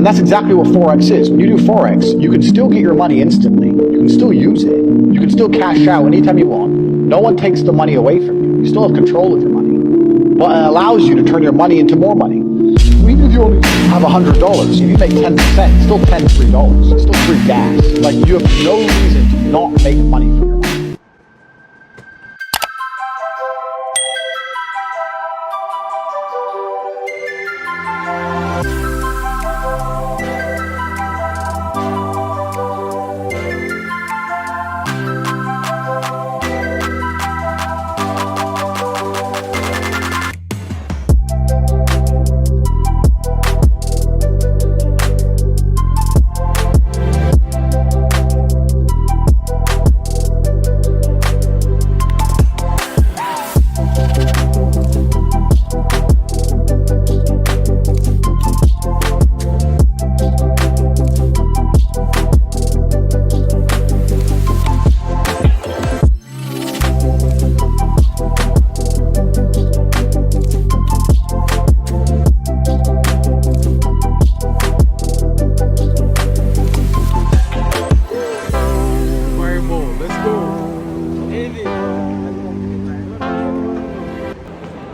And that's exactly what Forex is. When you do Forex, you can still get your money instantly. You can still use it. You can still cash out anytime you want. No one takes the money away from you. You still have control of your money. But it allows you to turn your money into more money. Even if you only have $100, if you make 10%, it's still $10 free. It's still free gas. Like, you have no reason to not make money from your money.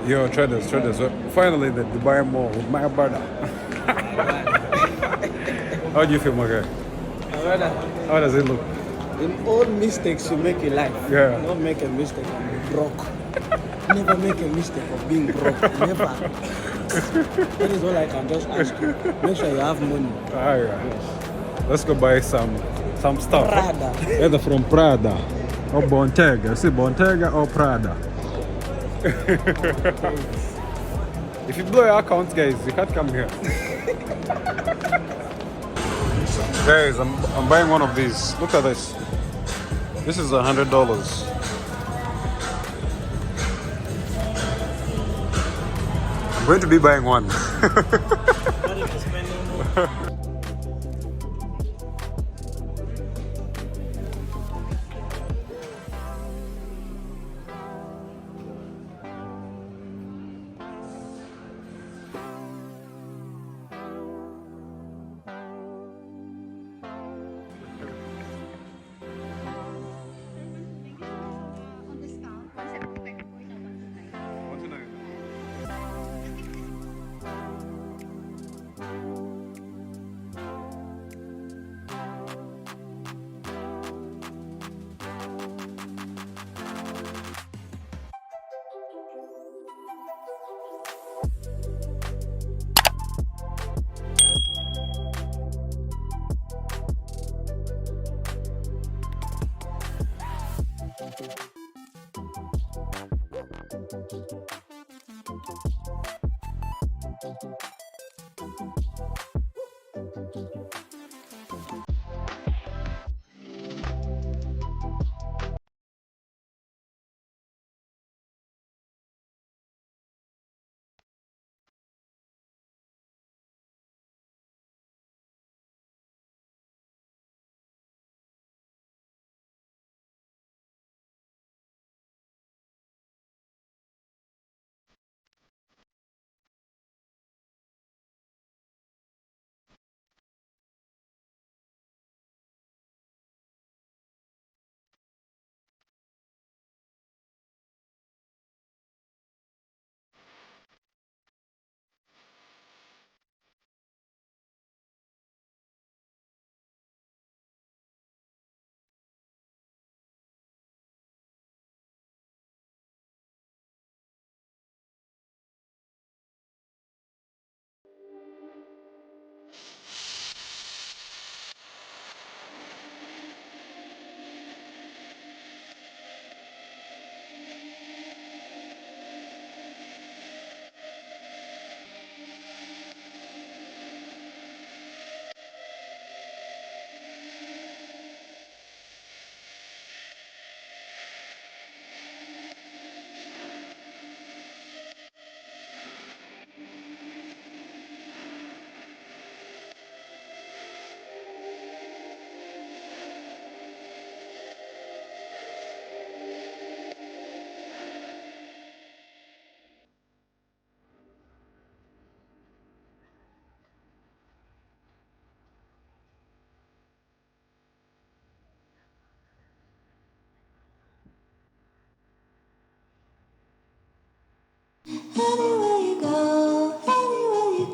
Yo, traders. Finally, the Dubai Mall with my brother. How do you feel, my guy? Brother, How does it look? in all mistakes you make in life, Yeah. don't make a mistake of being broke. Never make a mistake of being broke. Never. That is all I can just ask you. Make sure you have money. Alright. Let's go buy some stuff. Prada. Either from Prada or Bontega. See, Bontega or Prada. If you blow your account, guys, you can't come here. Guys, I'm buying one of these. Look at this. This is $100. I'm going to be buying one. Anywhere you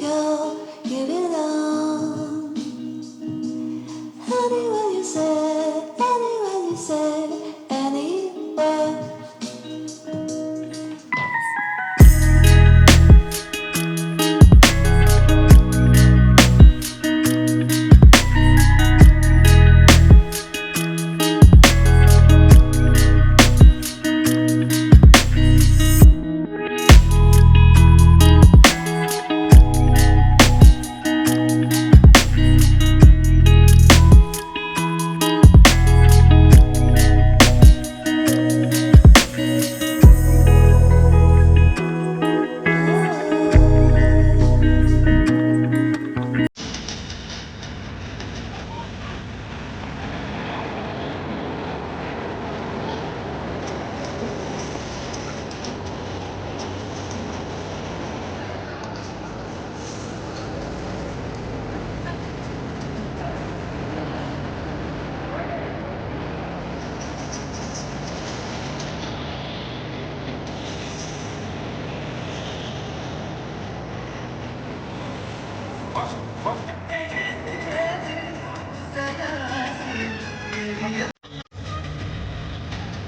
go, you belong. Anywhere you say, anywhere.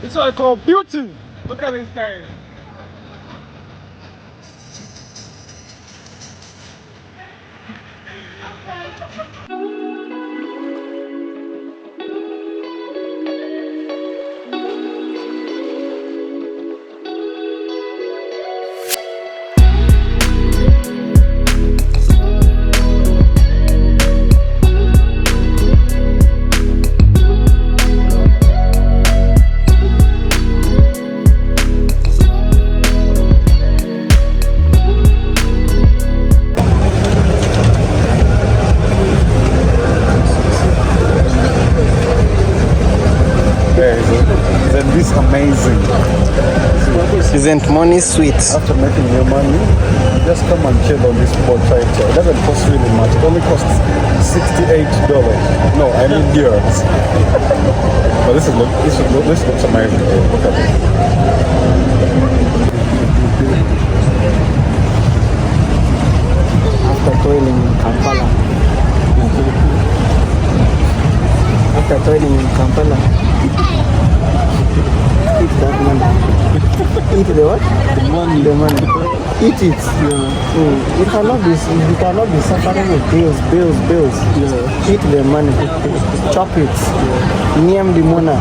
It's what I call beauty. Look at this guy. Isn't this amazing? Isn't money sweet? After making your money, just come and chill on this boat right here. It doesn't cost really much. It only costs $68. No, I mean euros. But this looks amazing. Look at this. After toiling in Kampala. After toiling in Kampala. Eat that money. Eat the what? The money. The money. Eat it. Yeah. You cannot be suffering with bills. Yeah. Eat the money. Chop it. Yeah. Name the money.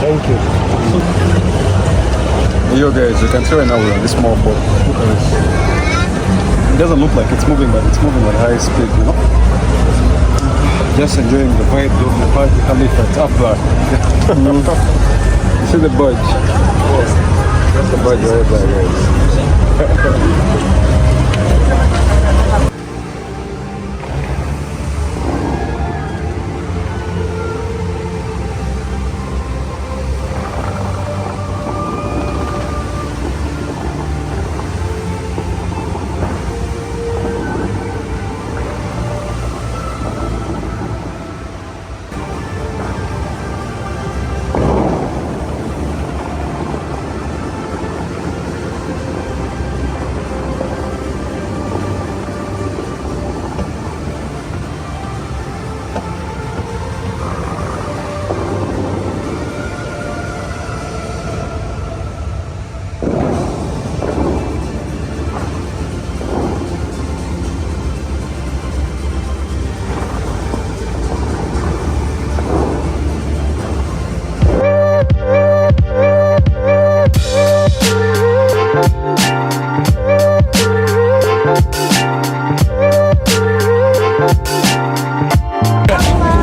Thank you. Yo guys, you can see right now we're on this small boat. Look at this. It doesn't look like it's moving, but it's moving at high speed, you know? Just enjoying the vibe of the party Khalifa. It's up there. You see the budge? Yes. That's the budge right there, guys.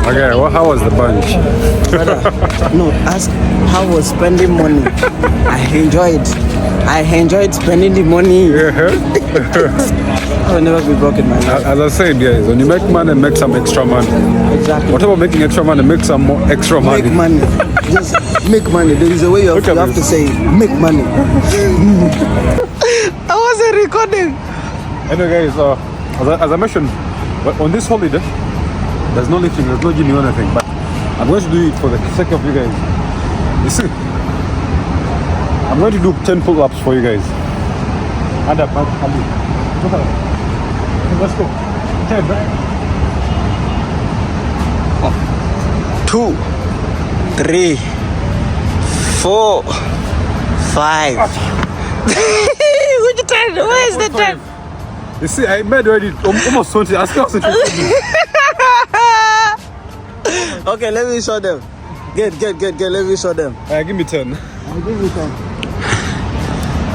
Okay, well, how was the bunch? No, ask how was spending money. I enjoyed spending the money. I will never be broke in my life. As I said, guys, when you make money, make some extra money. Exactly. Whatever making extra money, make some more extra money. Make money. Just make money. There is a way you have to say make money. I wasn't recording. Anyway, guys, as I mentioned, on this holiday, there's no lifting, there's no gym or anything, but I'm going to do it for the sake of you guys. You see, I'm going to do 10 pull-ups for you guys. Hand up, hand up. Let's go. 10, right? 2, 3, 4, 5. What you trying to do? Where is the time? You see, I made already almost 20. I still have to Okay, let me show them. Get. Let me show them. give me 10. I'll give you 10.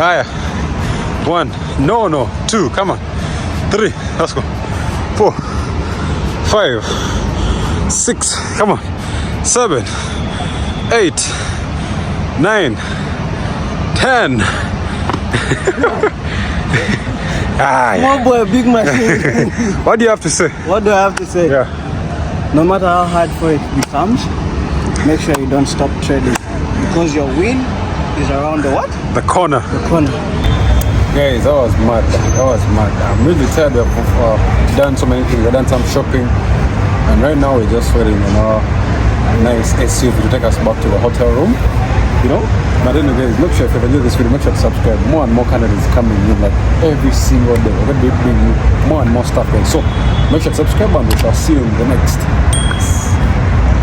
Aya. 1. No. 2. Come on. 3. Let's go. 4. 5. 6. Come on. 7. 8. 9. 10. Small boy, big machine. What do you have to say? What do I have to say? Yeah. No matter how hard for it becomes, make sure you don't stop trading, because your win is around the what? The corner. The corner. Guys, that was mad. I'm really tired of done so many things. I've done some shopping, and right now we're just waiting on our nice SUV to take us back to the hotel room. You know? But anyway, guys, make sure if you enjoyed this video, make sure to subscribe. More and more candidates coming in, like every single day. We're going to be bringing you more and more stuff, guys. So make sure to subscribe, and we shall see you in the next